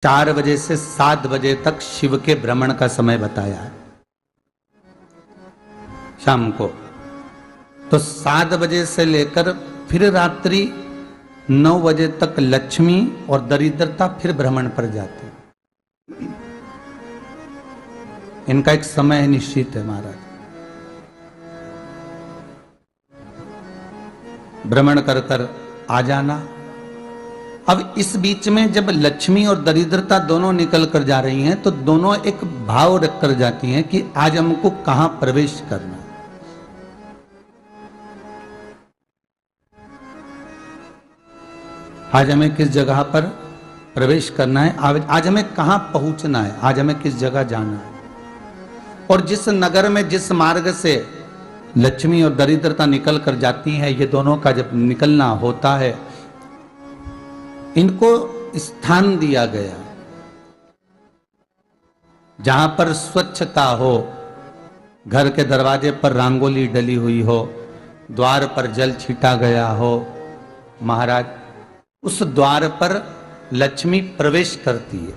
4 बजे से 7 बजे तक शिव के भ्रमण का समय बताया है शाम को। तो 7 बजे से लेकर फिर रात्रि 9 बजे तक लक्ष्मी और दरिद्रता फिर भ्रमण पर जाते हैं। इनका एक समय निश्चित है महाराज। भ्रमण कर कर आ जाना। अब इस बीच में जब लक्ष्मी और दरिद्रता दोनों निकल कर जा रही हैं तो दोनों एक भाव रख कर जाती हैं कि आज हमको कहां प्रवेश करना है। आज हमें किस जगह पर प्रवेश करना है, आज हमें कहां पहुंचना है, आज हमें किस जगह जाना है। और जिस नगर में जिस मार्ग से लक्ष्मी और दरिद्रता निकल कर जाती है, ये दोनों का जब निकलना होता है, इनको स्थान दिया गया जहां पर स्वच्छता हो, घर के दरवाजे पर रंगोली डली हुई हो, द्वार पर जल छीटा गया हो। महाराज उस द्वार पर लक्ष्मी प्रवेश करती है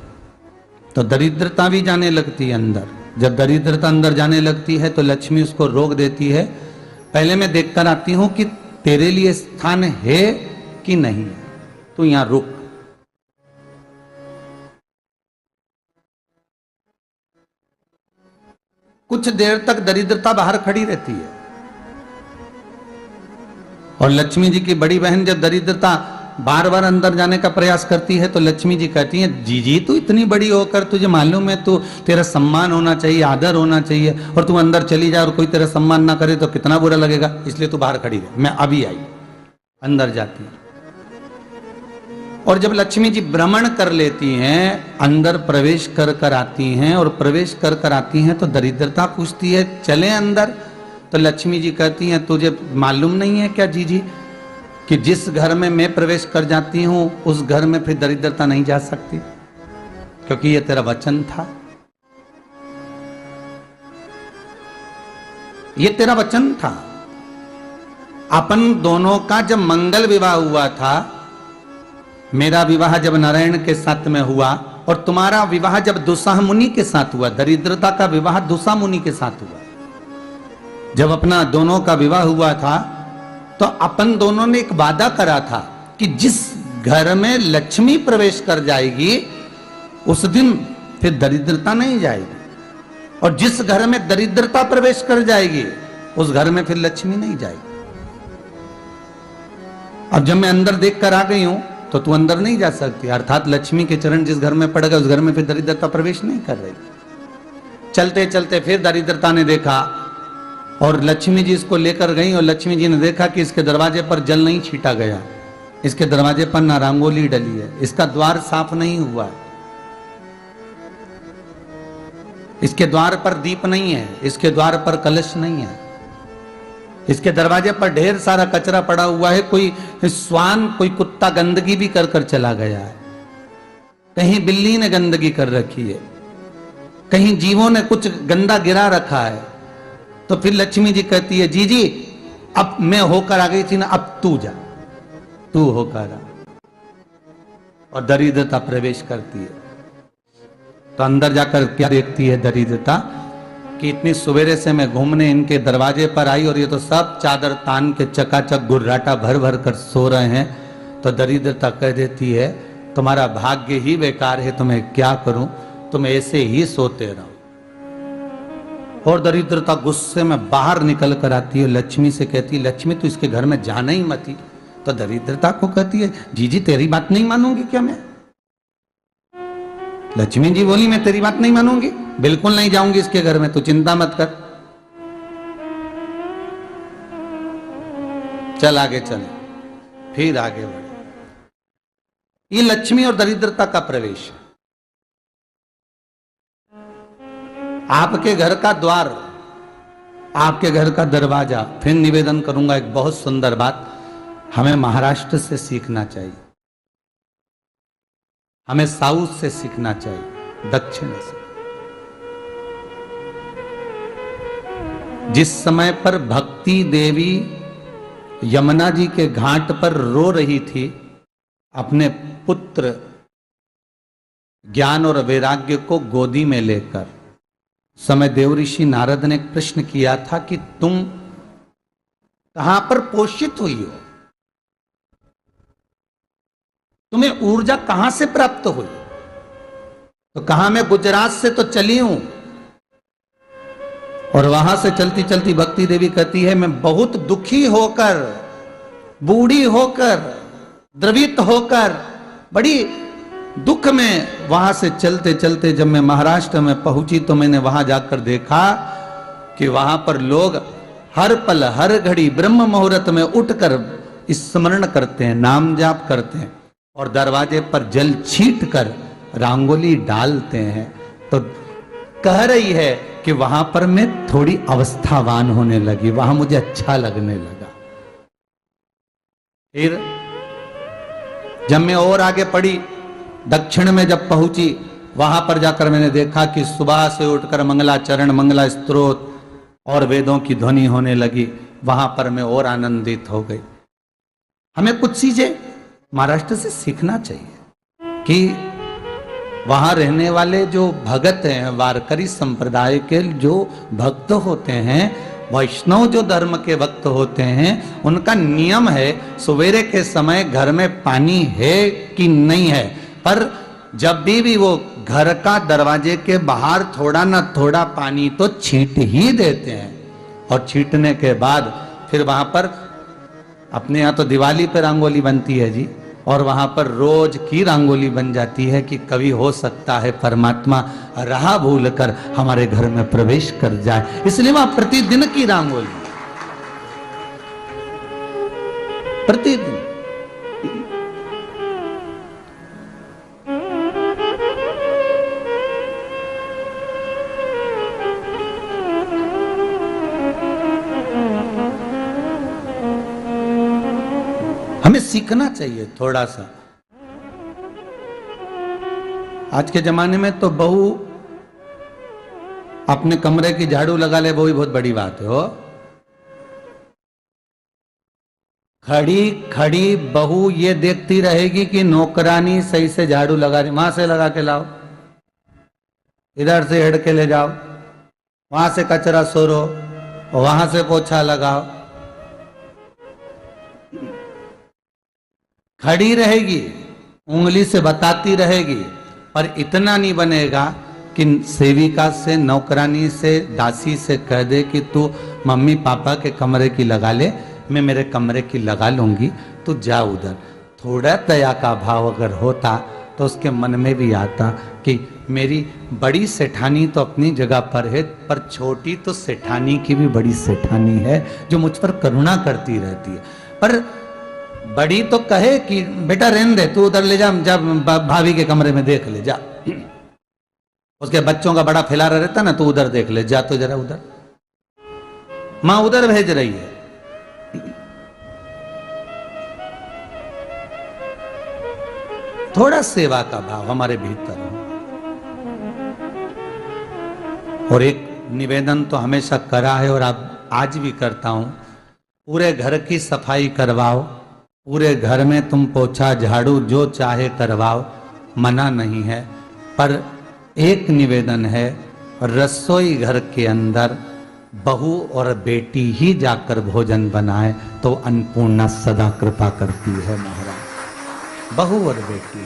तो दरिद्रता भी जाने लगती है अंदर। जब दरिद्रता अंदर जाने लगती है तो लक्ष्मी उसको रोक देती है। पहले मैं देखकर आती हूं कि तेरे लिए स्थान है कि नहीं, तू यहां रुक। कुछ देर तक दरिद्रता बाहर खड़ी रहती है और लक्ष्मी जी की बड़ी बहन जब दरिद्रता बार बार अंदर जाने का प्रयास करती है तो लक्ष्मी जी कहती हैं, जीजी तू इतनी बड़ी होकर तुझे मालूम है तू तेरा सम्मान होना चाहिए, आदर होना चाहिए, और तू अंदर चली जाए और कोई तेरा सम्मान ना करे तो कितना बुरा लगेगा, इसलिए तू बाहर खड़ी रहे। मैं अभी आई। अंदर जाती है और जब लक्ष्मी जी भ्रमण कर लेती हैं, अंदर प्रवेश कर कर आती हैं और प्रवेश कर कर आती हैं तो दरिद्रता पूछती है चले अंदर। तो लक्ष्मी जी कहती हैं, तुझे मालूम नहीं है क्या जीजी कि जिस घर में मैं प्रवेश कर जाती हूं उस घर में फिर दरिद्रता नहीं जा सकती, क्योंकि ये तेरा वचन था, ये तेरा वचन था। अपन दोनों का जब मंगल विवाह हुआ था, मेरा विवाह जब नारायण के साथ में हुआ और तुम्हारा विवाह जब दुस्साह मुनि के साथ हुआ, दरिद्रता का विवाह दुस्साह मुनि के साथ हुआ। जब अपना दोनों का विवाह हुआ था तो अपन दोनों ने एक वादा करा था कि जिस घर में लक्ष्मी प्रवेश कर जाएगी उस दिन फिर दरिद्रता नहीं जाएगी, और जिस घर में दरिद्रता प्रवेश कर जाएगी उस घर में फिर लक्ष्मी नहीं जाएगी। अब जब मैं अंदर देख कर आ गई हूं तो तू अंदर नहीं जा सकती, अर्थात लक्ष्मी के चरण जिस घर में पड़ गए उस घर में फिर दरिद्रता प्रवेश नहीं कर रही। चलते चलते फिर दरिद्रता ने देखा और लक्ष्मी जी इसको लेकर गई और लक्ष्मी जी ने देखा कि इसके दरवाजे पर जल नहीं छीटा गया, इसके दरवाजे पर ना रंगोली डली है, इसका द्वार साफ नहीं हुआ है, इसके द्वार पर दीप नहीं है, इसके द्वार पर कलश नहीं है, इसके दरवाजे पर ढेर सारा कचरा पड़ा हुआ है, कोई श्वान कोई कुत्ता गंदगी भी कर कर चला गया है, कहीं बिल्ली ने गंदगी कर रखी है, कहीं जीवों ने कुछ गंदा गिरा रखा है। तो फिर लक्ष्मी जी कहती है, जी जी अब मैं होकर आ गई थी ना, अब तू जा, तू होकर आ। और दरिद्रता प्रवेश करती है तो अंदर जाकर क्या देखती है दरिद्रता कि इतनी सवेरे से मैं घूमने इनके दरवाजे पर आई और ये तो सब चादर तान के चकाचक गुर्राटा भर भर कर सो रहे हैं। तो दरिद्रता कह देती है, तुम्हारा भाग्य ही बेकार है, तो मैं क्या करूं, तुम ऐसे ही सोते रहो। और दरिद्रता गुस्से में बाहर निकल कर आती है, लक्ष्मी से कहती है, लक्ष्मी तू इसके घर में जाना ही मत। तो दरिद्रता को कहती है, जीजी तेरी बात नहीं मानूंगी क्या मैं? लक्ष्मी जी बोली, मैं तेरी बात नहीं मानूंगी, बिल्कुल नहीं जाऊंगी इसके घर में, तू चिंता मत कर, चल आगे चले। फिर आगे बढ़े। ये लक्ष्मी और दरिद्रता का प्रवेश है। आपके घर का द्वार, आपके घर का दरवाजा। फिर निवेदन करूंगा एक बहुत सुंदर बात, हमें महाराष्ट्र से सीखना चाहिए, हमें साउथ से सीखना चाहिए, दक्षिण से। जिस समय पर भक्ति देवी यमुना जी के घाट पर रो रही थी अपने पुत्र ज्ञान और वैराग्य को गोदी में लेकर समय देव ऋषि नारद ने एक प्रश्न किया था कि तुम कहां पर पोषित हुई हो, तुम्हें ऊर्जा कहां से प्राप्त हुई? तो कहा मैं गुजरात से तो चली हूं। और वहां से चलती चलती भक्ति देवी कहती है मैं बहुत दुखी होकर, बूढ़ी होकर, द्रवित होकर, बड़ी दुख में वहां से चलते चलते जब मैं महाराष्ट्र में पहुंची तो मैंने वहां जाकर देखा कि वहां पर लोग हर पल हर घड़ी ब्रह्म मुहूर्त में उठकर स्मरण करते हैं, नाम जाप करते हैं और दरवाजे पर जल छीट कर रंगोली डालते हैं। तो कह रही है कि वहां पर मैं थोड़ी अवस्थावान होने लगी, वहां मुझे अच्छा लगने लगा। फिर जब मैं और आगे पढ़ी, दक्षिण में जब पहुंची, वहां पर जाकर मैंने देखा कि सुबह से उठकर मंगलाचरण, मंगला स्तोत्र और वेदों की ध्वनि होने लगी। वहां पर मैं और आनंदित हो गई। हमें कुछ चीजें महाराष्ट्र से सीखना चाहिए कि वहां रहने वाले जो भगत हैं, वारकरी संप्रदाय के जो भक्त होते हैं, वैष्णव जो धर्म के भक्त होते हैं, उनका नियम है सवेरे के समय घर में पानी है कि नहीं है, पर जब भी वो घर का दरवाजे के बाहर थोड़ा ना थोड़ा पानी तो छींट ही देते हैं। और छींटने के बाद फिर वहां पर अपने यहाँ तो दिवाली पे रंगोली बनती है जी, और वहां पर रोज की रंगोली बन जाती है कि कभी हो सकता है परमात्मा राह भूल कर हमारे घर में प्रवेश कर जाए, इसलिए वहां प्रतिदिन की रंगोली, प्रतिदिन। हमें सीखना चाहिए थोड़ा सा। आज के जमाने में तो बहू अपने कमरे की झाड़ू लगा ले, वो ही बहुत बड़ी बात है। हो खड़ी खड़ी बहू ये देखती रहेगी कि नौकरानी सही से झाड़ू लगा रही, वहां से लगा के लाओ, इधर से हेड के ले जाओ, वहां से कचरा सोरो, वहां से पोछा लगाओ। खड़ी रहेगी, उंगली से बताती रहेगी, पर इतना नहीं बनेगा कि सेविका से, नौकरानी से, दासी से कह दे कि तू मम्मी पापा के कमरे की लगा ले, मैं मेरे कमरे की लगा लूंगी, तू जा उधर। थोड़ा दया का भाव अगर होता तो उसके मन में भी आता कि मेरी बड़ी सेठानी तो अपनी जगह पर है, पर छोटी तो सेठानी की भी बड़ी सेठानी है जो मुझ पर करुणा करती रहती है। पर बड़ी तो कहे कि बेटा रहने दे, तू उधर ले जा, जब भाभी के कमरे में देख ले जा, उसके बच्चों का बड़ा फैलारा रहता ना, तू उधर देख ले जा, तो जरा उधर, मां उधर भेज रही है। थोड़ा सेवा का भाव हमारे भीतर हो। और एक निवेदन तो हमेशा करा है और अब आज भी करता हूं, पूरे घर की सफाई करवाओ, पूरे घर में तुम पोछा झाड़ू जो चाहे करवाओ, मना नहीं है। पर एक निवेदन है, रसोई घर के अंदर बहू और बेटी ही जाकर भोजन बनाए तो अन्नपूर्णा सदा कृपा करती है महाराज, बहू और बेटी ही।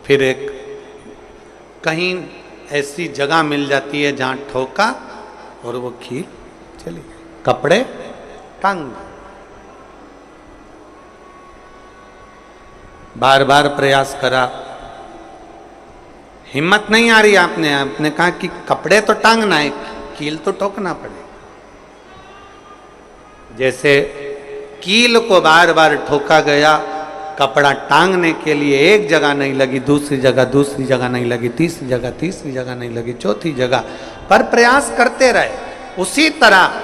फिर एक कहीं ऐसी जगह मिल जाती है जहां ठोका और वो खीर चली, कपड़े टांग, बार बार प्रयास करा, हिम्मत नहीं आ रही। आपने कहा कि कपड़े तो टांगना है, कील तो ठोकना पड़े। जैसे कील को बार बार ठोका गया, कपड़ा टांगने के लिए एक जगह नहीं लगी, दूसरी जगह नहीं लगी, तीसरी जगह नहीं लगी, चौथी जगह पर प्रयास करते रहे। उसी तरह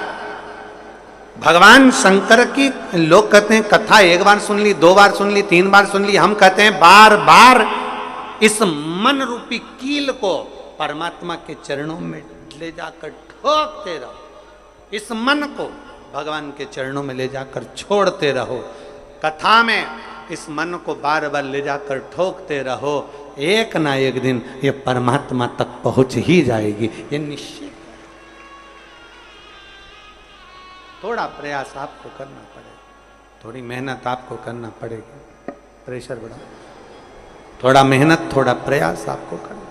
भगवान शंकर की लोग कहते हैं कथा एक बार सुन ली, 2 बार सुन ली, 3 बार सुन ली, हम कहते हैं बार बार इस मन रूपी कील को परमात्मा के चरणों में ले जाकर ठोकते रहो, इस मन को भगवान के चरणों में ले जाकर छोड़ते रहो, कथा में इस मन को बार बार ले जाकर ठोकते रहो, एक ना एक दिन ये परमात्मा तक पहुंच ही जाएगी, ये निश्चित। थोड़ा प्रयास आपको करना पड़ेगा, थोड़ी मेहनत आपको करना पड़ेगी। प्रेशर बढ़ा, थोड़ा मेहनत, थोड़ा प्रयास आपको करना।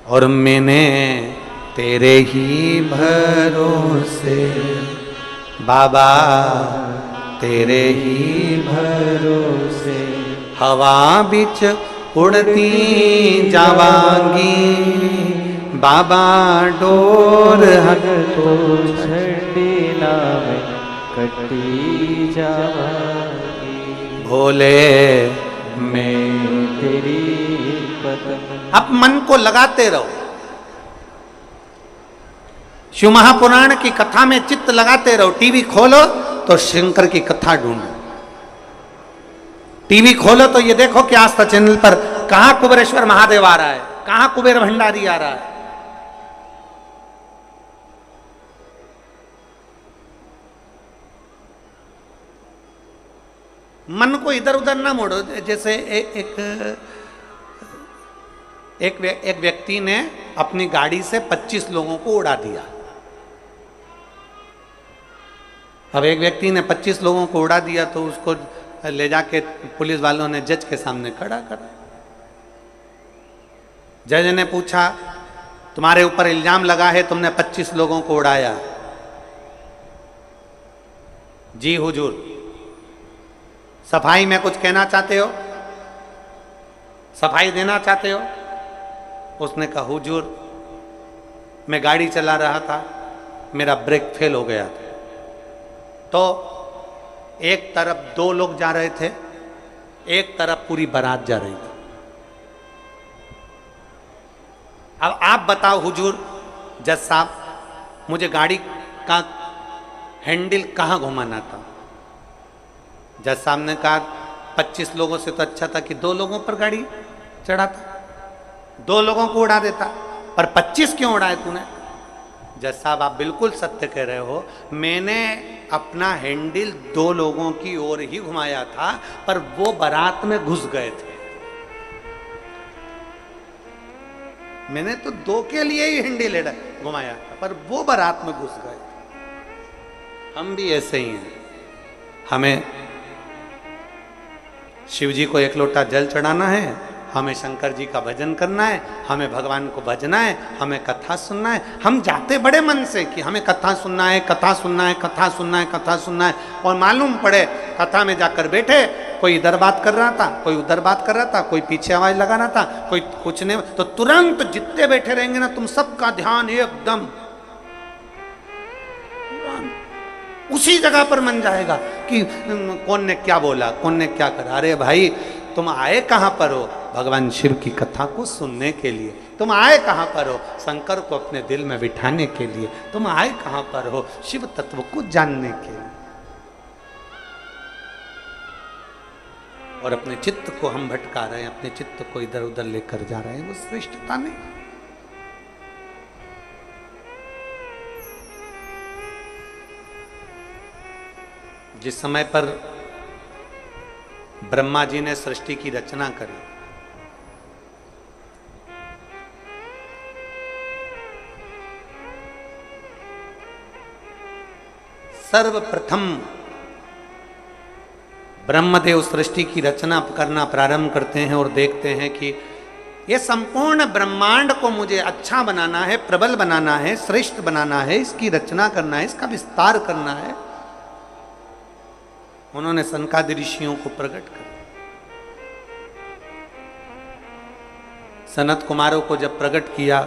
और मैंने तेरे ही भरोसे बाबा, तेरे ही भरोसे हवा बिच उड़ती जावांगी बाबा, डोर हट तो छड़ी नाम कटी जावांगी, भोले मैं तेरी पतंग। अब मन को लगाते रहो, शिव महापुराण की कथा में चित्त लगाते रहो। टीवी खोलो तो शंकर की कथा ढूंढो, टीवी खोलो तो ये देखो कि आस्था चैनल पर कहां कुबेरेश्वर महादेव आ रहा है, कहां कुबेर भंडारी आ रहा है। मन को इधर उधर ना मोड़ो। जैसे एक व्यक्ति ने अपनी गाड़ी से 25 लोगों को उड़ा दिया। अब एक व्यक्ति ने 25 लोगों को उड़ा दिया तो उसको ले जाके पुलिस वालों ने जज के सामने खड़ा करा। जज ने पूछा, तुम्हारे ऊपर इल्जाम लगा है तुमने 25 लोगों को उड़ाया। जी हुजूर, सफाई में कुछ कहना चाहते हो, सफाई देना चाहते हो? उसने कहा, हुजूर मैं गाड़ी चला रहा था, मेरा ब्रेक फेल हो गया था, तो एक तरफ 2 लोग जा रहे थे, एक तरफ पूरी बारात जा रही थी। अब आप बताओ हुजूर, जज साहब, मुझे गाड़ी का हैंडल कहाँ घुमाना था? जज साहब ने कहा, 25 लोगों से तो अच्छा था कि 2 लोगों पर गाड़ी चढ़ाता, 2 लोगों को उड़ा देता, पर 25 क्यों उड़ाए तूने? जज साहब, आप बिल्कुल सत्य कह रहे हो, मैंने अपना हैंडल 2 लोगों की ओर ही घुमाया था, पर वो बारात में घुस गए थे। मैंने तो 2 के लिए ही हैंडल घुमाया था, पर वो बारात में घुस गए। हम भी ऐसे ही हैं। हमें शिव जी को 1 लोटा जल चढ़ाना है, हमें शंकर जी का भजन करना है, हमें भगवान को भजना है, हमें कथा सुनना है। हम जाते बड़े मन से कि हमें कथा सुनना है, कथा सुनना है, कथा सुनना है, कथा सुनना है, और मालूम पड़े कथा में जाकर बैठे, कोई इधर बात कर रहा था, कोई उधर बात कर रहा था, कोई पीछे आवाज लगा रहा था, कोई कुछ नहीं, तो तुरंत जितने बैठे रहेंगे ना, तुम सबका ध्यान एकदम उसी जगह पर मन जाएगा कि कौन ने क्या बोला, कौन ने क्या करा। अरे भाई, तुम आए कहां पर हो? भगवान शिव की कथा को सुनने के लिए। तुम आए कहां पर हो? शंकर को अपने दिल में बिठाने के लिए। तुम आए कहां पर हो? शिव तत्व को जानने के लिए। और अपने चित्त को हम भटका रहे हैं, अपने चित्त को इधर उधर लेकर जा रहे हैं, वो श्रेष्ठता नहीं। जिस समय पर ब्रह्मा जी ने सृष्टि की रचना करी, सर्वप्रथम ब्रह्मदेव सृष्टि की रचना करना प्रारंभ करते हैं और देखते हैं कि ये संपूर्ण ब्रह्मांड को मुझे अच्छा बनाना है, प्रबल बनाना है, श्रेष्ठ बनाना है, इसकी रचना करना है, इसका विस्तार करना है। उन्होंने सनकादि ऋषियों को प्रकट कर, सनत कुमारों को जब प्रकट किया,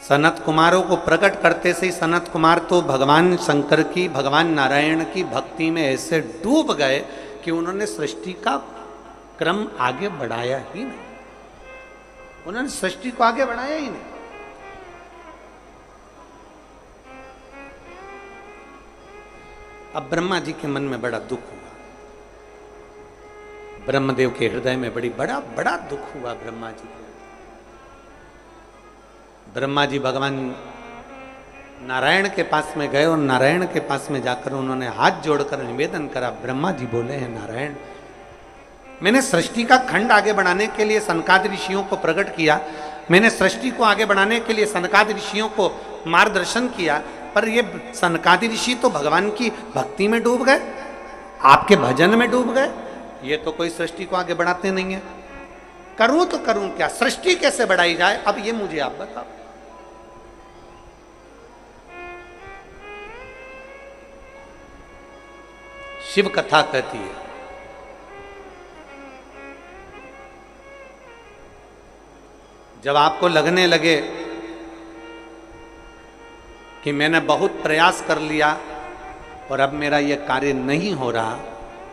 सनत कुमारों को प्रकट करते से ही सनत कुमार तो भगवान शंकर की, भगवान नारायण की भक्ति में ऐसे डूब गए कि उन्होंने सृष्टि का क्रम आगे बढ़ाया ही नहीं। उन्होंने सृष्टि को आगे बढ़ाया ही नहीं। अब ब्रह्मा जी के मन में बड़ा दुख हुआ, ब्रह्मदेव के हृदय में बड़ा बड़ा दुख हुआ ब्रह्मा जी के। ब्रह्मा जी भगवान नारायण के पास में गए और नारायण के पास में जाकर उन्होंने हाथ जोड़कर निवेदन करा। ब्रह्मा जी बोले हैं, नारायण, मैंने सृष्टि का खंड आगे बढ़ाने के लिए सनकादि ऋषियों को प्रकट किया, मैंने सृष्टि को आगे बढ़ाने के लिए सनकादि ऋषियों को मार्गदर्शन किया, पर ये सनकादि ऋषि तो भगवान की भक्ति में डूब गए, आपके भजन में डूब गए, ये तो कोई सृष्टि को आगे बढ़ाते नहीं है। करूं तो करूं क्या, सृष्टि कैसे बढ़ाई जाए, अब ये मुझे आप बताओ। शिव कथा कहती है, जब आपको लगने लगे कि मैंने बहुत प्रयास कर लिया और अब मेरा यह कार्य नहीं हो रहा,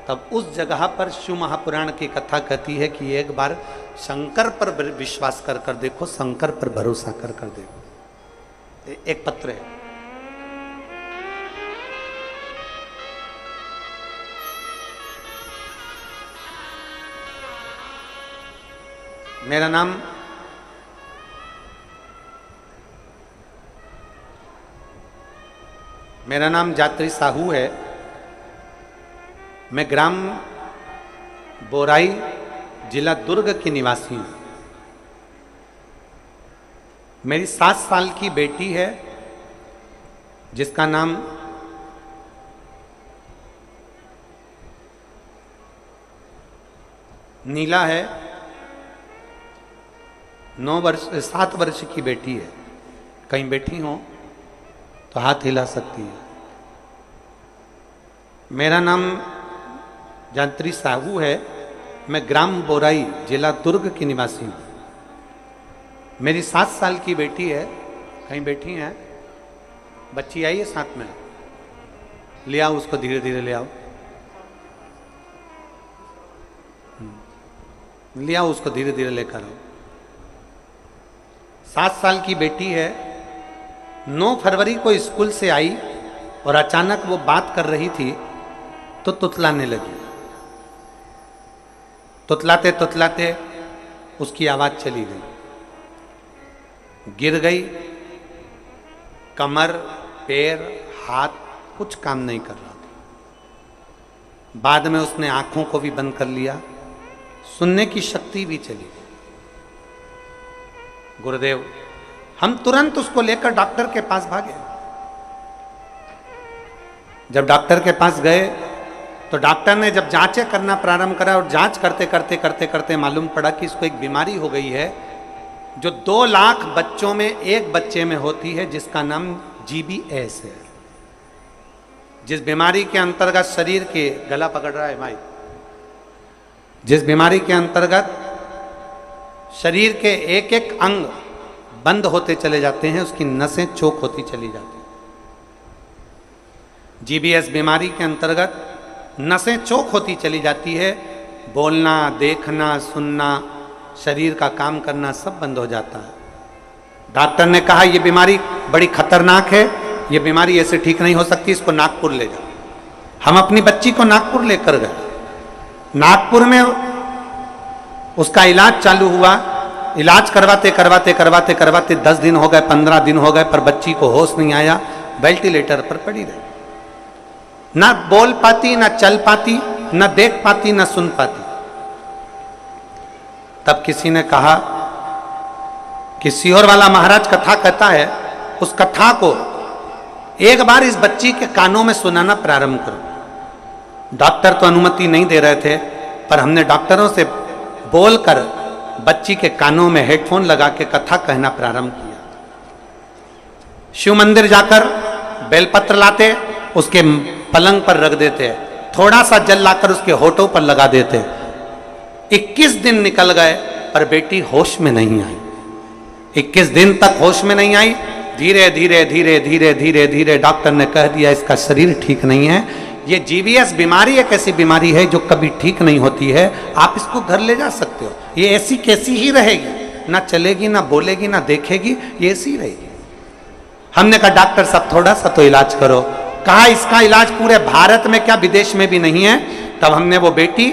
तब उस जगह पर शिव महापुराण की कथा कहती है कि एक बार शंकर पर विश्वास कर देखो, शंकर पर भरोसा कर देखो। एक पत्र है, मेरा नाम जात्री साहू है। मैं ग्राम बोराई, जिला दुर्ग की निवासी हूँ। मेरी 7 साल की बेटी है जिसका नाम नीला है। 7 वर्ष की बेटी है। कहीं बैठी हो तो हाथ हिला सकती है। मेरा नाम जात्री साहू है। मैं ग्राम बोराई, जिला दुर्ग की निवासी हूँ। मेरी 7 साल की बेटी है। कहीं बैठी हैं? बच्ची आई है साथ में, ले आओ उसको, धीरे धीरे ले आओ, ले आओ उसको, धीरे धीरे लेकर आओ। 7 साल की बेटी है। 9 फरवरी को स्कूल से आई और अचानक वो बात कर रही थी तो तुतलाने लगी। तुतलाते तुतलाते उसकी आवाज चली गई, गिर गई। कमर, पैर, हाथ कुछ काम नहीं कर रहा था। बाद में उसने आंखों को भी बंद कर लिया, सुनने की शक्ति भी चली गई। गुरुदेव, हम तुरंत उसको लेकर डॉक्टर के पास भागे। जब डॉक्टर के पास गए तो डॉक्टर ने जब जांचें करना प्रारंभ करा और जांच करते करते करते करते मालूम पड़ा कि इसको एक बीमारी हो गई है जो 2 लाख बच्चों में एक बच्चे में होती है, जिसका नाम GBS है। जिस बीमारी के अंतर्गत शरीर के, गला पकड़ रहा है भाई, जिस बीमारी के अंतर्गत शरीर के एक एक अंग बंद होते चले जाते हैं, उसकी नसें चोक होती चली जाती हैं। GBS बीमारी के अंतर्गत नसें चोक होती चली जाती है। बोलना, देखना, सुनना, शरीर का काम करना सब बंद हो जाता है। डॉक्टर ने कहा यह बीमारी बड़ी खतरनाक है, यह बीमारी ऐसे ठीक नहीं हो सकती, इसको नागपुर ले जाओ। हम अपनी बच्ची को नागपुर लेकर गए। नागपुर में उसका इलाज चालू हुआ। इलाज करवाते करवाते करवाते करवाते 10 दिन हो गए, 15 दिन हो गए, पर बच्ची को होश नहीं आया। वेंटिलेटर पर पड़ी रही, ना बोल पाती, ना चल पाती, ना देख पाती, ना सुन पाती। तब किसी ने कहा कि सीहोर वाला महाराज कथा कहता है, उस कथा को एक बार इस बच्ची के कानों में सुनाना प्रारंभ करो। डॉक्टर तो अनुमति नहीं दे रहे थे, पर हमने डॉक्टरों से बोलकर बच्ची के कानों में हेडफोन लगा के कथा कहना प्रारंभ किया। शिव मंदिर जाकर बेलपत्र लाते, उसके पलंग पर रख देते, थोड़ा सा जल लाकर उसके होठों पर लगा देते। 21 दिन निकल गए पर बेटी होश में नहीं आई। 21 दिन तक होश में नहीं आई। धीरे धीरे धीरे धीरे धीरे धीरे डॉक्टर ने कह दिया इसका शरीर ठीक नहीं है। ये GBS बीमारी एक ऐसी बीमारी है जो कभी ठीक नहीं होती है, आप इसको घर ले जा सकते हो, ये ऐसी कैसी ही रहेगी, ना चलेगी, ना बोलेगी, ना देखेगी, ये ऐसी रहेगी। हमने कहा डॉक्टर साहब थोड़ा सा तो इलाज करो। कहा इसका इलाज पूरे भारत में क्या विदेश में भी नहीं है। तब हमने वो बेटी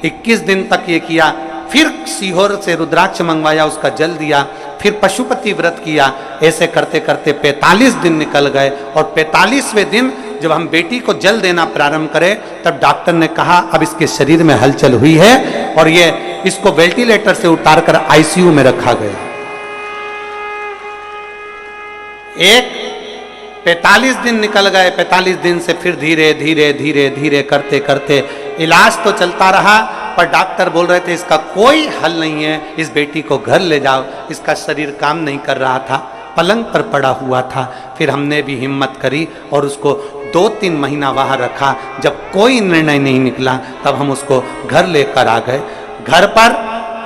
21 दिन तक ये किया, फिर सीहोर से रुद्राक्ष मंगवाया, उसका जल दिया, फिर पशुपति व्रत किया। ऐसे करते करते 45 दिन निकल गए और 45वें दिन जब हम बेटी को जल देना प्रारंभ करें तब डॉक्टर ने कहा अब इसके शरीर में हलचल हुई है और ये इसको वेंटिलेटर से उतारकर आईसीयू में रखा गया। एक 45 दिन निकल गए। 45 दिन से फिर धीरे धीरे धीरे धीरे करते करते इलाज तो चलता रहा, पर डॉक्टर बोल रहे थे इसका कोई हल नहीं है, इस बेटी को घर ले जाओ। इसका शरीर काम नहीं कर रहा था, पलंग पर पड़ा हुआ था। फिर हमने भी हिम्मत करी और उसको 2-3 महीना वहां रखा। जब कोई निर्णय नहीं निकला तब हम उसको घर लेकर आ गए। घर पर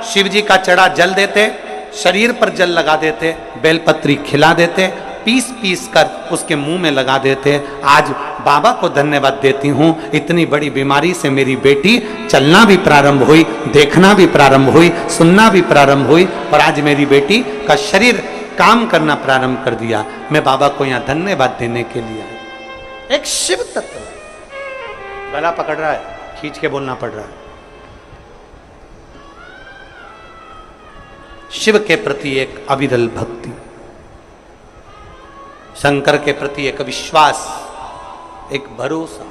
शिव जी का चढ़ा जल देते, शरीर पर जल लगा देते, बेलपत्री खिला देते, पीस पीस कर उसके मुंह में लगा देते। आज बाबा को धन्यवाद देती हूँ, इतनी बड़ी बीमारी से मेरी बेटी चलना भी प्रारंभ हुई, देखना भी प्रारंभ हुई, सुनना भी प्रारंभ हुई और आज मेरी बेटी का शरीर काम करना प्रारंभ कर दिया। मैं बाबा को यहाँ धन्यवाद देने के लिए आया। एक शिव तत्व गला पकड़ रहा है, खींच के बोलना पड़ रहा है। शिव के प्रति एक अविरल भक्ति, शंकर के प्रति एक विश्वास, एक भरोसा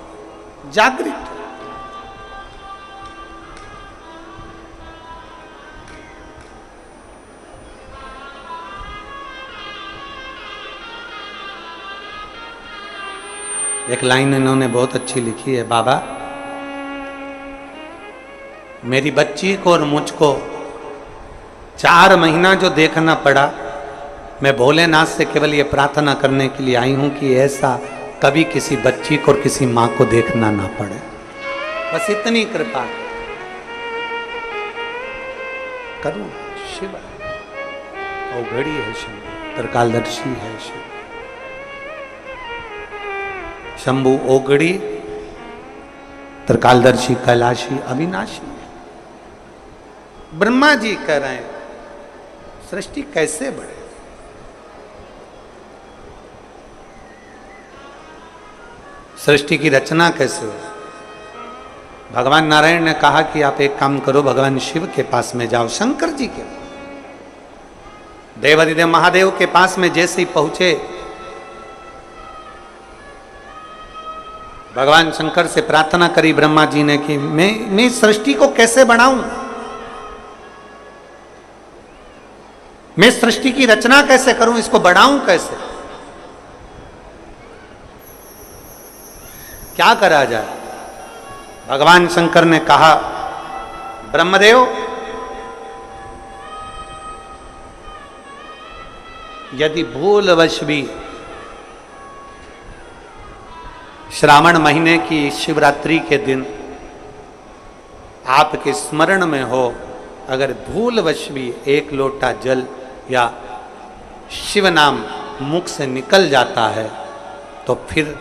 जागृत। एक लाइन इन्होंने बहुत अच्छी लिखी है, बाबा मेरी बच्ची को और मुझको 4 महीना जो देखना पड़ा, मैं भोलेनाथ से केवल ये प्रार्थना करने के लिए आई हूं कि ऐसा कभी किसी बच्ची को और किसी मां को देखना ना पड़े। बस इतनी कृपा करूं। शिव औघड़ी है, शिव त्रिकालदर्शी है, शिव शंभु औघड़ी, त्रिकालदर्शी, कैलाशी, अविनाशी। ब्रह्मा जी कह रहे हैं सृष्टि कैसे बढ़े, सृष्टि की रचना कैसे हो। भगवान नारायण ने कहा कि आप एक काम करो, भगवान शिव के पास में जाओ, शंकर जी के। देवाधिदेव महादेव के पास में जैसे ही पहुंचे, भगवान शंकर से प्रार्थना करी ब्रह्मा जी ने कि मैं सृष्टि को कैसे बढ़ाऊं, मैं सृष्टि की रचना कैसे करूं, इसको बढ़ाऊं कैसे, क्या करा जाए। भगवान शंकर ने कहा ब्रह्मदेव यदि भूलवश भी श्रावण महीने की शिवरात्रि के दिन आपके स्मरण में हो, अगर भूलवश भी एक लोटा जल या शिव नाम मुख से निकल जाता है तो फिर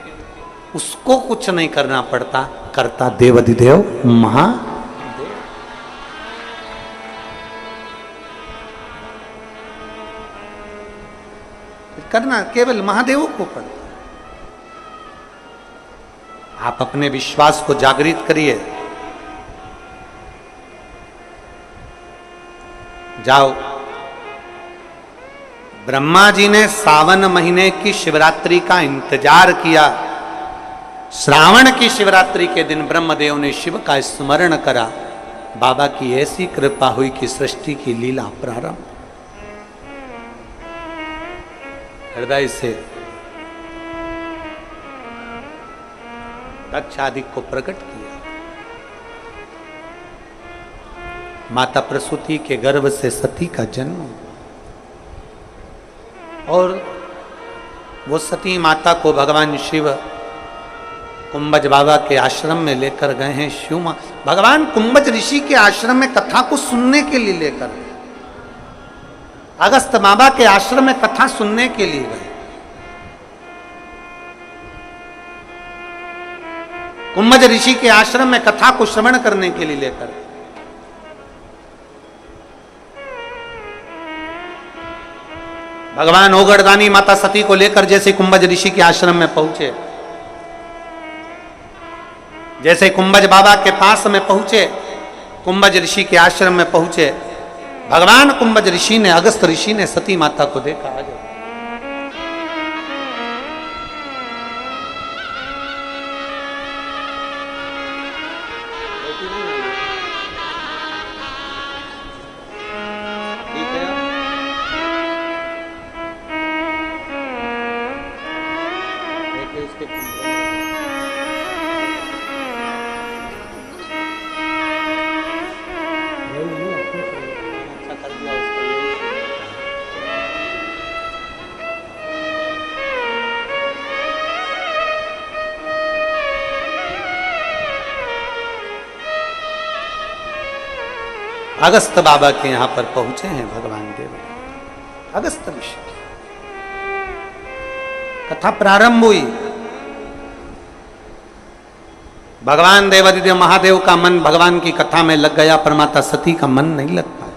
उसको कुछ नहीं करना पड़ता, करता देवाधिदेव महादेव। करना केवल महादेव को पड़ता। आप अपने विश्वास को जागृत करिए, जाओ। ब्रह्मा जी ने सावन महीने की शिवरात्रि का इंतजार किया। श्रावण की शिवरात्रि के दिन ब्रह्मदेव ने शिव का स्मरण करा। बाबा की ऐसी कृपा हुई कि सृष्टि की लीला प्रारंभ। हृदय से दक्ष आदि को प्रकट किया। माता प्रसूति के गर्भ से सती का जन्म, और वो सती माता को भगवान शिव कुंभज बाबा के आश्रम में लेकर गए हैं। शिव भगवान कुंभज ऋषि के आश्रम में कथा को सुनने के लिए लेकर, अगस्त बाबा के आश्रम में कथा सुनने के लिए गए। कुंभज ऋषि के आश्रम में कथा को श्रवण करने के लिए लेकर, भगवान ओगड़दानी माता सती को लेकर जैसे कुंभज ऋषि के आश्रम में पहुंचे, जैसे कुंभज बाबा के पास में पहुंचे, कुंभज ऋषि के आश्रम में पहुंचे, भगवान कुंभज ऋषि ने, अगस्त ऋषि ने सती माता को देखा। आ जाओ। अगस्त बाबा के यहां पर पहुंचे हैं भगवान देव। अगस्त ऋषि कथा प्रारंभ हुई। भगवान देवादिदेव महादेव का मन भगवान की कथा में लग गया, पर माता सती का मन नहीं लग पाया।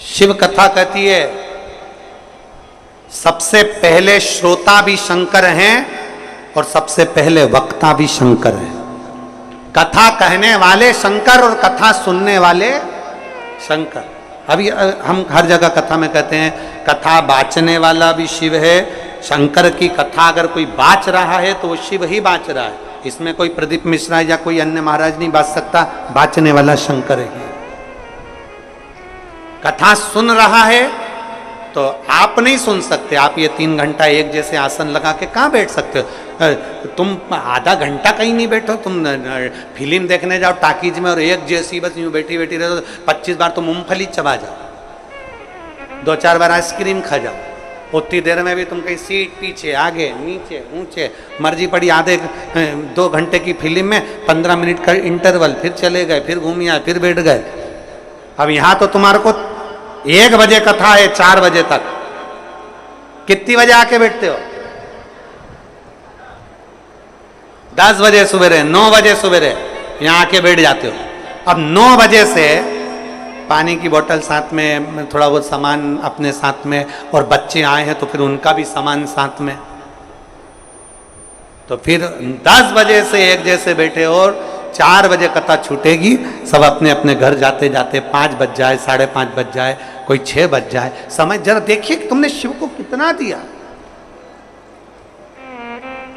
शिव कथा कहती है सबसे पहले श्रोता भी शंकर हैं और सबसे पहले वक्ता भी शंकर है। कथा कहने वाले शंकर और कथा सुनने वाले शंकर। अभी हम हर जगह कथा में कहते हैं कथा बाचने वाला भी शिव है। शंकर की कथा अगर कोई बाच रहा है तो वो शिव ही बाच रहा है। इसमें कोई प्रदीप मिश्रा या कोई अन्य महाराज नहीं बाच सकता, बाचने वाला शंकर है। कथा सुन रहा है तो आप नहीं सुन सकते। आप ये 3 घंटा एक जैसे आसन लगा के कहाँ बैठ सकते हो? तुम आधा घंटा कहीं नहीं बैठो। तुम फिल्म देखने जाओ टाकीज में और एक जैसी बस यूं बैठी बैठी रहो, 25 बार तो मूंगफली चबा जाओ, 2-4 बार आइसक्रीम खा जाओ। उतनी देर में भी तुम कहीं सीट पीछे आगे नीचे ऊंचे मर्जी पड़ी। आधे 2 घंटे की फिल्म में 15 मिनट का इंटरवल, फिर चले गए, फिर घूम आए, फिर बैठ गए। अब यहाँ तो तुम्हारे को 1 बजे कथा है, 4 बजे तक। कितनी बजे आके बैठते हो? 10 बजे सुबह, 9 बजे सुबह यहाँ आके बैठ जाते हो। अब 9 बजे से पानी की बोतल साथ में, थोड़ा बहुत सामान अपने साथ में, और बच्चे आए हैं तो फिर उनका भी सामान साथ में। तो फिर 10 बजे से 1 जैसे बैठे और 4 बजे कथा छूटेगी। सब अपने अपने घर जाते जाते 5 बज जाए, 5:30 बज जाए, कोई 6 बज जाए। समय जरा देखिए कि तुमने शिव को कितना दिया,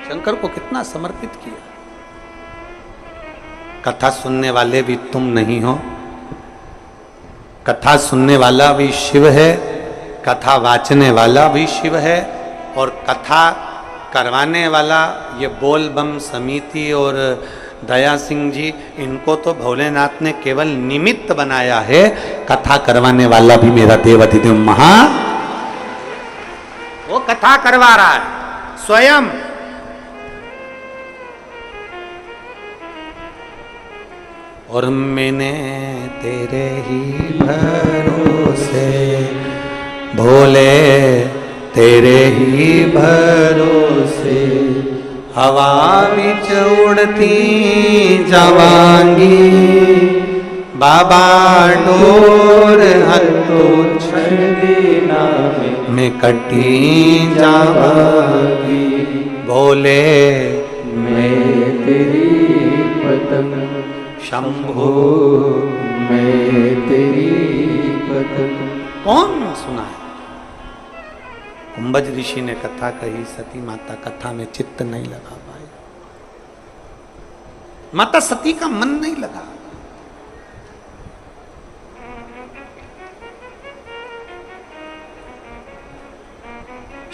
शंकर को कितना समर्पित किया। कथा सुनने वाले भी तुम नहीं हो। कथा सुनने वाला भी शिव है, कथा वाचने वाला भी शिव है, और कथा करवाने वाला ये बोल बम समिति और दया सिंह जी, इनको तो भोलेनाथ ने केवल निमित्त बनाया है। कथा करवाने वाला भी मेरा देवाधिदेव महा, वो कथा करवा रहा है स्वयं। और मैंने तेरे ही भरोसे भोले, तेरे ही भरोसे हवा बिच उड़ती जावांगी। बाबा डोर हथो छड़ देना मैं कटी जावांगी। भोले मैं तेरी पतंग, शंभो मैं तेरी पतंग। कौन सुना है? कुंभज ऋषि ने कथा कही, सती माता कथा में चित्त नहीं लगा पाई। माता सती का मन नहीं लगा।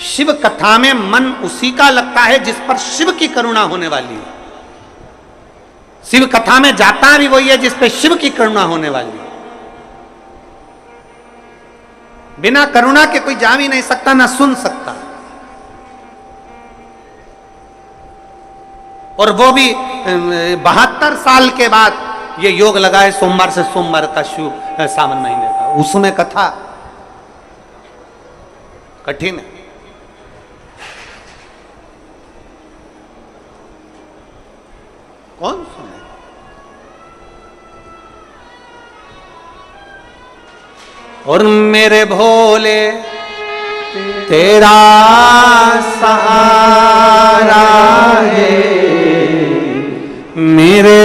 शिव कथा में मन उसी का लगता है जिस पर शिव की करुणा होने वाली है। शिव कथा में जाता भी वही है जिस पे शिव की करुणा होने वाली है। बिना करुणा के कोई जा भी नहीं सकता, ना सुन सकता। और वो भी 72 साल के बाद ये योग लगा है सोमवार से सोमवार का शुभ सावन महीने का। उसमें कथा कठिन है। कौन सुने? और मेरे भोले तेरा सहारा है, मेरे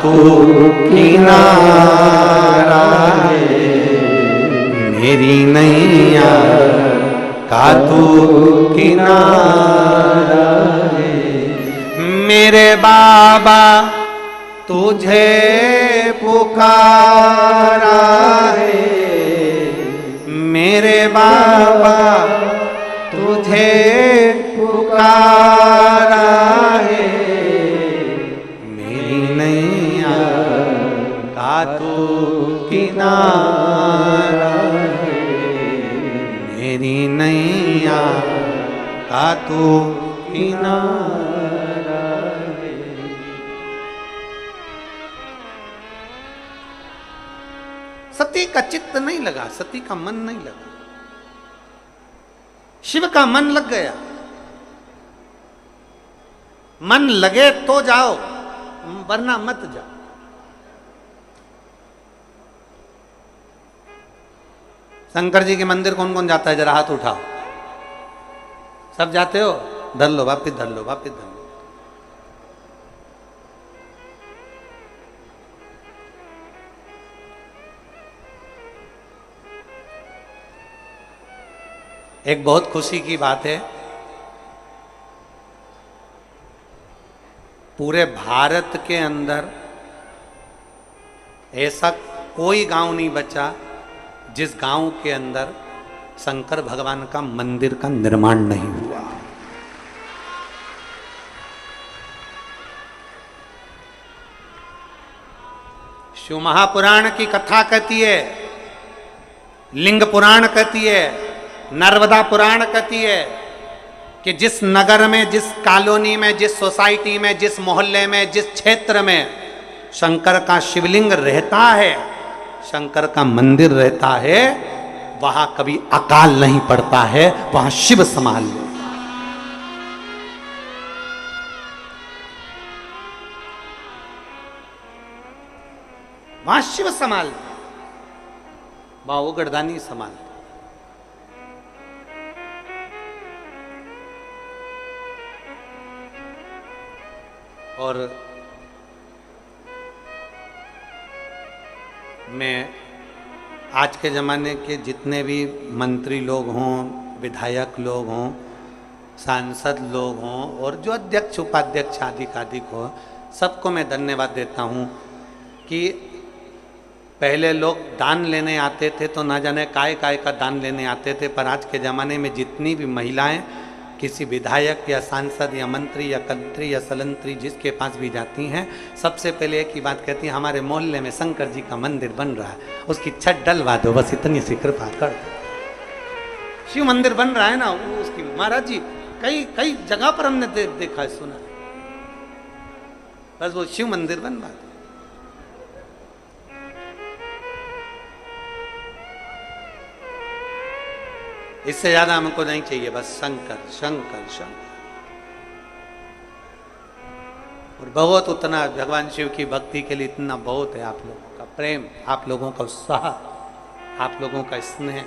तू किनारा है, मेरी नैया का तू किनारा है। मेरे बाबा तुझे पुकारा है, मेरे बाबा तुझे पुकारा है, मेरी नैया का तू किनारा है, मेरी नैया का तू किनारा है। सती का चित्त नहीं लगा, सती का मन नहीं लगा, शिव का मन लग गया। मन लगे तो जाओ, वरना मत जाओ। शंकर जी के मंदिर कौन कौन जाता है, जरा हाथ उठाओ। सब जाते हो? धर लो, वापिस धर लो, वापिस धर लो। एक बहुत खुशी की बात है, पूरे भारत के अंदर ऐसा कोई गांव नहीं बचा जिस गांव के अंदर शंकर भगवान का मंदिर का निर्माण नहीं हुआ। शिव महापुराण की कथा कहती है, लिंग पुराण कहती है, नर्मदा पुराण कहती है कि जिस नगर में, जिस कॉलोनी में, जिस सोसाइटी में, जिस मोहल्ले में, जिस क्षेत्र में शंकर का शिवलिंग रहता है, शंकर का मंदिर रहता है, वहां कभी अकाल नहीं पड़ता है, वहां शिव संभाल ले। वहां शिव संभाल, वहां वो गर्दानी संभाल। और मैं आज के ज़माने के जितने भी मंत्री लोग हों, विधायक लोग हों, सांसद लोग हों, और जो अध्यक्ष उपाध्यक्ष आदि हो, सबको मैं धन्यवाद देता हूं कि पहले लोग दान लेने आते थे तो ना जाने काय का दान लेने आते थे, पर आज के ज़माने में जितनी भी महिलाएं किसी विधायक या सांसद या मंत्री या कंत्री या सलंत्री जिसके पास भी जाती हैं, सबसे पहले एक ही बात कहती हैं, हमारे मोहल्ले में शंकर जी का मंदिर बन रहा है, उसकी छत डलवा दो, बस इतनी सी कृपा कर दो। शिव मंदिर बन रहा है ना, वो उसकी महाराज जी कई जगह पर हमने देखा है, सुना, बस वो शिव मंदिर बन रहा है। इससे ज्यादा हमको नहीं चाहिए, बस शंकर शंकर शंकर। और बहुत उतना भगवान शिव की भक्ति के लिए इतना बहुत है, आप लोगों का प्रेम, आप लोगों का उत्साह, आप लोगों का स्नेह।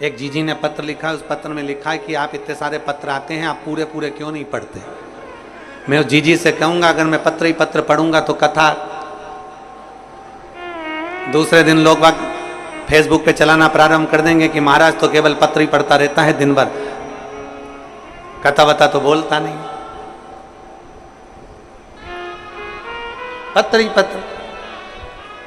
एक जीजी ने पत्र लिखा, उस पत्र में लिखा है कि आप इतने सारे पत्र आते हैं, आप पूरे पूरे क्यों नहीं पढ़ते। मैं उस जीजी से कहूंगा, अगर मैं पत्र ही पत्र पढ़ूंगा तो कथा दूसरे दिन लोग फेसबुक पे चलाना प्रारंभ कर देंगे कि महाराज तो केवल पत्र ही पढ़ता रहता है दिन भर, कथा वथा तो बोलता नहीं। पत्र ही पत्र।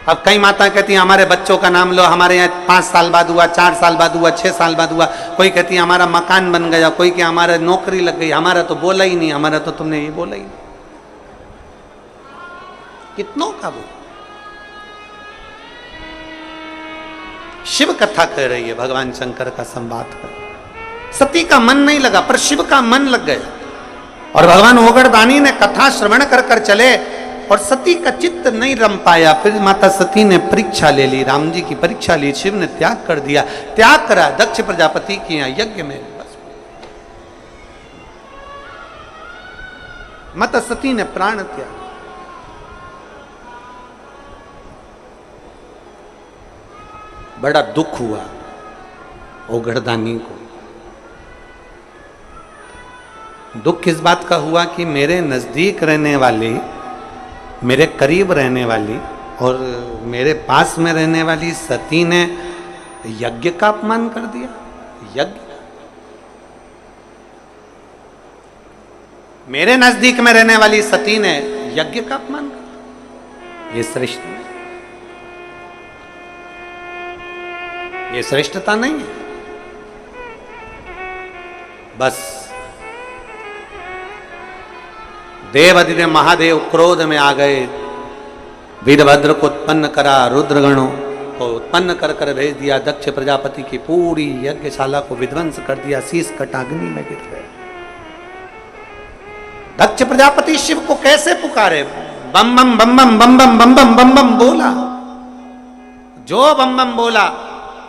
अब कई माता कहती हैं हमारे बच्चों का नाम लो, हमारे यहाँ 5 साल बाद हुआ, 4 साल बाद हुआ, 6 साल बाद हुआ। कोई कहती है हमारा मकान बन गया, कोई कि हमारा नौकरी लग गई, हमारा तो बोला ही नहीं, हमारा तो तुमने ये बोला ही नहीं। कितनों का वो शिव कथा कह रही है, भगवान शंकर का संवाद कर। सती का मन नहीं लगा, पर शिव का मन लग गया। और भगवान ओगड़दानी ने कथा श्रवण कर कर चले और सती का चित्त नहीं रम पाया। फिर माता सती ने परीक्षा ले ली, राम जी की परीक्षा ली, शिव ने त्याग कर दिया। त्याग करा दक्ष प्रजापति के यहाँ यज्ञ में, बस माता सती ने प्राण त्याग। बड़ा दुख हुआ ओगड़दानी को। दुख इस बात का हुआ कि मेरे नजदीक रहने वाले मेरे करीब रहने वाली और मेरे पास में रहने वाली सती ने यज्ञ का अपमान कर दिया। यज्ञ, मेरे नजदीक में रहने वाली सती ने यज्ञ का अपमान कर दिया। ये श्रेष्ठ नहीं, ये श्रेष्ठता नहीं है। बस देवादिदेव महादेव क्रोध में आ गए, वीरभद्र को उत्पन्न करा, रुद्रगणों को उत्पन्न कर कर भेज दिया। दक्ष प्रजापति की पूरी यज्ञशाला को विध्वंस कर दिया, शीश कट अग्नि में गिर गए। दक्ष प्रजापति शिव को कैसे पुकारे? बम बम बम बम बम बम बम बम बम बम बोला। जो बम बम बोला,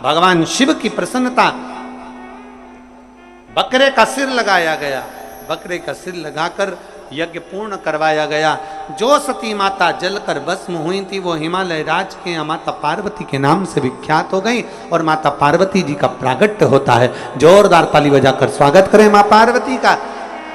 भगवान शिव की प्रसन्नता, बकरे का सिर लगाया गया। बकरे का सिर लगाकर यज्ञ पूर्ण करवाया गया। जो सती माता जलकर भस्म हुई थी वो हिमालय राज के यहाँ माता पार्वती के नाम से विख्यात हो गई और माता पार्वती जी का प्रागट्य होता है। जोरदार ताली बजाकर स्वागत करें मां पार्वती का।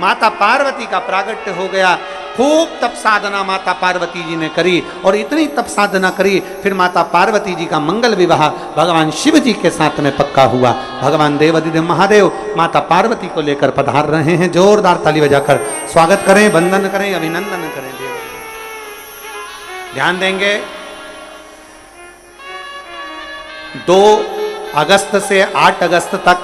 माता पार्वती का प्रागट्य हो गया। खूब तप साधना माता पार्वती जी ने करी और इतनी तप साधना करी, फिर माता पार्वती जी का मंगल विवाह भगवान शिव जी के साथ में पक्का हुआ। भगवान देवादिदेव महादेव माता पार्वती को लेकर पधार रहे हैं। जोरदार ताली बजाकर स्वागत करें, वंदन करें, अभिनंदन करें। देव ध्यान देंगे, 2 अगस्त से 8 अगस्त तक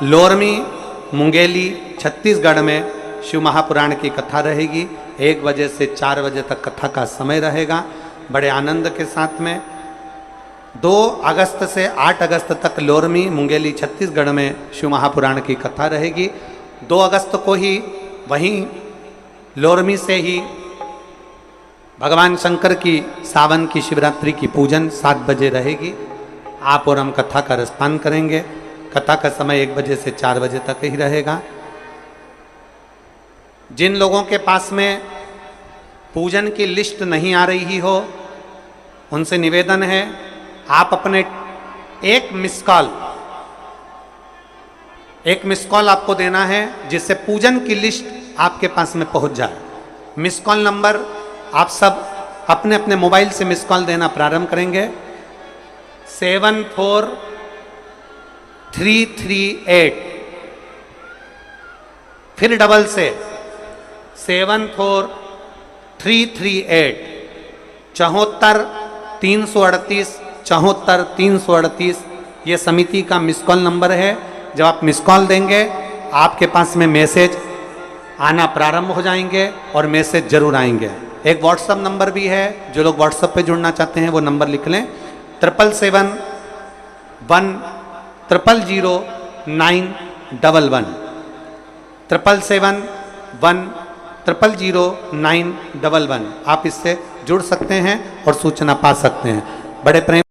लोरमी मुंगेली छत्तीसगढ़ में शिव महापुराण की कथा रहेगी। 1 बजे से 4 बजे तक कथा का समय रहेगा, बड़े आनंद के साथ में। 2 अगस्त से 8 अगस्त तक लोरमी मुंगेली छत्तीसगढ़ में शिव महापुराण की कथा रहेगी। 2 अगस्त को ही वहीं लोरमी से ही भगवान शंकर की सावन की शिवरात्रि की पूजन 7 बजे रहेगी। आप और हम कथा का रसपान करेंगे। कथा का समय 1 बजे से 4 बजे तक ही रहेगा। जिन लोगों के पास में पूजन की लिस्ट नहीं आ रही हो, उनसे निवेदन है, आप अपने एक मिस कॉल आपको देना है जिससे पूजन की लिस्ट आपके पास में पहुंच जाए। मिस कॉल नंबर आप सब अपने अपने मोबाइल से मिस कॉल देना प्रारंभ करेंगे। 74338, फिर डबल से 74338, 74 338 74 338, ये समिति का मिस कॉल नंबर है। जब आप मिस कॉल देंगे आपके पास में मैसेज आना प्रारंभ हो जाएंगे और मैसेज जरूर आएंगे। एक व्हाट्सएप नंबर भी है, जो लोग व्हाट्सएप पे जुड़ना चाहते हैं वो नंबर लिख लें, 777-1000911, 777-1000911। आप इससे जुड़ सकते हैं और सूचना पा सकते हैं। बड़े प्रेम